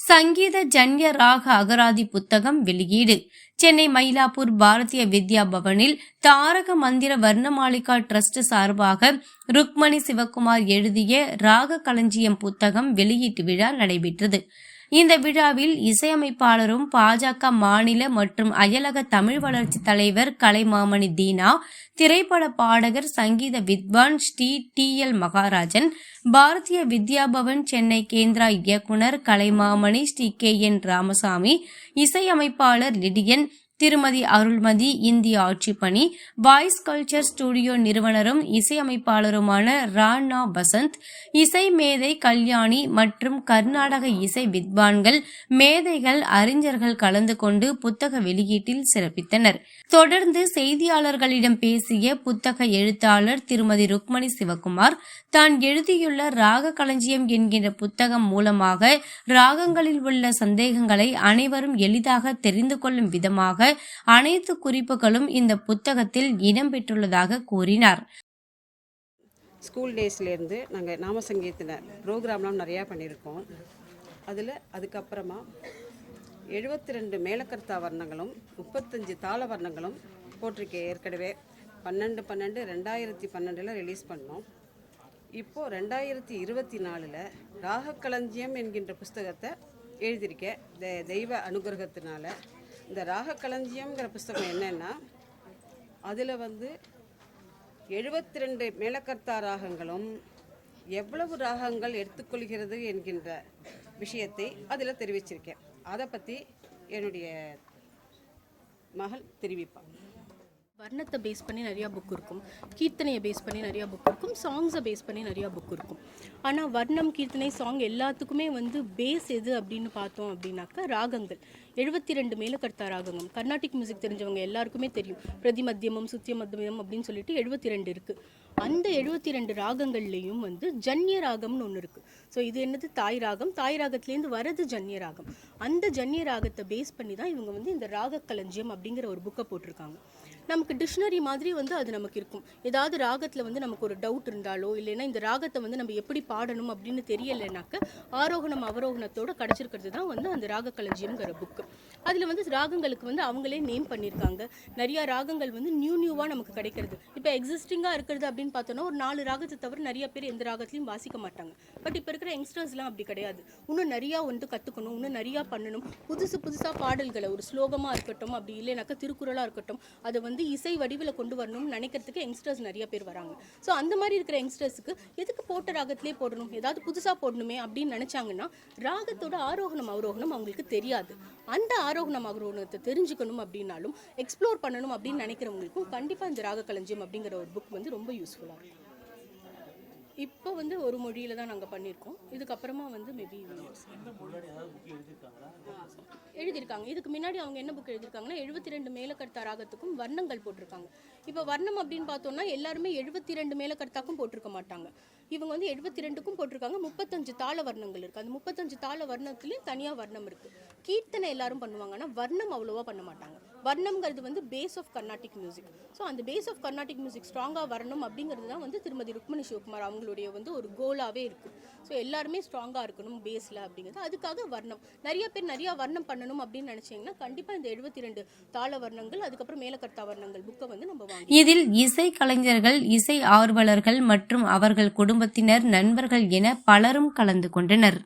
சங்கீத ஜன்ய ராக அகராதி புத்தகம் வெளியீடு. சென்னை மயிலாப்பூர் பாரதிய வித்யா பவனில் தாரக மந்திர வர்ணமாளிகா டிரஸ்ட் சார்பாக ருக்மணி சிவகுமார் எழுதிய ராக களஞ்சியம் புத்தகம் வெளியீட்டு விழா நடைபெற்றது. இந்த விழாவில் இசையமைப்பாளரும் பாஜக மாநில மற்றும் அயலக தமிழ் வளர்ச்சி தலைவர் கலைமாமணி தீனா, திரைப்பட பாடகர் சங்கீத வித்வான் ஸ்ரீ டி.எல். மகாராஜன், பாரதிய வித்யா பவன் சென்னை கேந்திரா இயக்குனர் கலைமாமணி ஸ்ரீ கே.என். ராமசாமி, இசையமைப்பாளர் லிடியன், திருமதி அருள்மதி, இந்திய ஆட்சிப்பணி, வாய்ஸ் கல்ச்சர் ஸ்டுடியோ நிறுவனரும் இசையமைப்பாளருமான ராணா வசந்த், இசை மேதை கல்யாணி மற்றும் கர்நாடக இசை வித்வான்கள், மேதைகள், அறிஞர்கள் கலந்து கொண்டு புத்தக வெளியீட்டில் சிறப்பித்தனர். தொடர்ந்து செய்தியாளர்களிடம் பேசிய புத்தக எழுத்தாளர் திருமதி ருக்மணி சிவகுமார், தான் எழுதியுள்ள ராக களஞ்சியம் என்கின்ற புத்தகம் மூலமாக ராகங்களில் உள்ள சந்தேகங்களை அனைவரும் எளிதாக தெரிந்து கொள்ளும் விதமாக அனைத்து குறிப்புகளும் இந்த புத்தகத்தில் இடம்பெற்றுள்ளதாக கூறினார். ஸ்கூல் டேஸ்லேருந்து நாங்கள் நாம சங்கீதத்தில் ப்ரோக்ராம்லாம் நிறையா பண்ணியிருக்கோம். அதுக்கப்புறமா 72 மேலக்கர்த்தா வர்ணங்களும் 35 தாள வர்ணங்களும் போட்டிருக்கேன். ஏற்கனவே 12/12/2012 ரிலீஸ் பண்ணோம். இப்போது 2024 ராகக்களஞ்சியம் என்கின்ற புஸ்தகத்தை எழுதியிருக்கேன். தெய்வ அனுகிரகத்தினால இந்த ராகக்களஞ்சியம்ங்கிற புஸ்தகம் என்னென்னா, அதில் 72 மேலக்கர்த்தா ராகங்களும் எவ்வளவு ராகங்கள் எடுத்துக்கொள்கிறது என்கின்ற விஷயத்தை அதில் தெரிவிச்சிருக்கேன். அதை பற்றி என்னுடைய மகள் தெரிவிப்பாள். வர்ணத்தை பேஸ் பண்ணி நிறையா புக் இருக்கும், கீர்த்தனையை பேஸ் பண்ணி நிறையா புக் இருக்கும், சாங்ஸை பேஸ் பண்ணி நிறையா புக் இருக்கும். ஆனால் வர்ணம், கீர்த்தனை, சாங் எல்லாத்துக்குமே பேஸ் எது அப்படின்னு பார்த்தோம் அப்படின்னாக்கா ராகங்கள். 72 மேலக்கர்த்தா ராகங்கள். கர்நாடிக் மியூசிக் தெரிஞ்சவங்க எல்லாருக்குமே தெரியும். பிரதிமத்தியமம், சுத்திய மத்தியமம் அப்படின்னு சொல்லிட்டு 72 இருக்குது. அந்த 72 ராகங்கள்லேயும் ஜன்ய ராகம்னு ஒன்று இருக்குது. ஸோ இது என்னது? தாய் ராகம். தாய் ராகத்துலேருந்து வரது ஜன்ய ராகம். அந்த ஜன்ய ராகத்தை பேஸ் பண்ணி தான் இவங்க இந்த ராக களஞ்சியம் அப்படிங்கிற ஒரு புக்கை போட்டிருக்காங்க. நமக்கு டிக்ஷனரி மாதிரி அது நமக்கு இருக்கும். ஏதாவது ராகத்தில் நமக்கு ஒரு டவுட் இருந்தாலோ, இல்லைன்னா இந்த ராகத்தை நம்ம எப்படி பாடணும் அப்படின்னு தெரியலைனாக்க ஆரோகணம் அவரோகணத்தோடு கிடச்சிருக்கிறது தான் அந்த ராக களஞ்சியம்ங்கிற புக்கு. அதில் ராகங்களுக்கு அவங்களே நேம் பண்ணியிருக்காங்க. நிறையா ராகங்கள் நியூவாக நமக்கு கிடைக்கிறது. இப்போ எக்ஸிஸ்டிங்காக இருக்கிறது அப்படின்னு பார்த்தோன்னா ஒரு 4 ராகத்தை தவிர நிறைய பேர் எந்த ராகத்துலையும் வாசிக்க மாட்டாங்க. பட் இப்போ இருக்கிற யங்ஸ்டர்ஸ்லாம் அப்படி கிடையாது. இன்னும் நிறையா கற்றுக்கணும், இன்னும் நிறையா பண்ணணும். புதுசாக பாடல்களை ஒரு ஸ்லோகமாக இருக்கட்டும், அப்படி இல்லைனாக்கா திருக்குறளாக இருக்கட்டும், அதை இசை வடிவில் கொண்டு வரணும்னு நினைக்கிறதுக்கு யங்ஸ்டர்ஸ் நிறைய பேர் வராங்க. ஸோ அந்த மாதிரி இருக்கிற யங்ஸ்டர்ஸுக்கு எதுக்கு போட்ட ராகத்திலே போடணும், ஏதாவது புதுசாக போடணுமே அப்படின்னு நினச்சாங்கன்னா ராகத்தோட ஆரோகணம் அவரோகணம் அவங்களுக்கு தெரியாது. அந்த ஆரோகணம் அவரோகணத்தை தெரிஞ்சுக்கணும் அப்படின்னாலும் எக்ஸ்ப்ளோர் பண்ணணும் அப்படின்னு நினைக்கிறவங்களுக்கும் கண்டிப்பாக இந்த ராக களஞ்சியம் அப்படிங்கிற ஒரு புக் ரொம்ப யூஸ்ஃபுல்லாக இருக்கும். இப்போ ஒரு மொழியில் தான் நாங்கள் பண்ணியிருக்கோம். இதுக்கப்புறமா மேபி எழுதியிருக்காங்க. இதுக்கு முன்னாடி அவங்க என்ன புக் எழுதியிருக்காங்கன்னா 72 மேலக்கர்த்தா ராகத்துக்கும் வர்ணங்கள் போட்டிருக்காங்க. இப்போ வர்ணம் அப்படின்னு பார்த்தோம்னா எல்லாருமே 72 மேலக்கர்த்தாக்கும் போட்டிருக்க மாட்டாங்க. இவங்க 72க்கும் போட்டிருக்காங்க. 35 தாள வர்ணங்கள் இருக்குது. அந்த 35 தாள வர்ணத்துலேயும் தனியாக வர்ணம் இருக்குது. கீர்த்தனை எல்லாரும் பண்ணுவாங்க, ஆனால் வர்ணம் அவ்வளோவா பண்ண மாட்டாங்க. வர்ணம்ங்கிறது base of Carnatic music. So அந்த பேஸ் ஆஃப் கர்நாடிக் மியூசிக் ஸ்ட்ராங்காக வரணும் அப்படிங்கிறது தான் திருமதி ருக்மணி சிவகுமார் அவங்களுடைய ஒரு கோலாகவே இருக்குது. ஸோ எல்லாருமே ஸ்ட்ராங்காக இருக்கணும் பேஸில் அப்படிங்கிறது. அதுக்காக வர்ணம் நிறைய பேர் நிறையா வர்ணம் பண்ணணும் அப்படின்னு நினச்சிங்கன்னா கண்டிப்பாக இந்த 72 தாள வர்ணங்கள், அதுக்கப்புறம் மேலக்கர்த்தா வர்ணங்கள் புக்கை நம்ம வாங்கி. இதில் இசை கலைஞர்கள், இசை ஆர்வலர்கள் மற்றும் அவர்கள் குடும்பத்தினர், நண்பர்கள் என பலரும் கலந்து கொண்டனர்.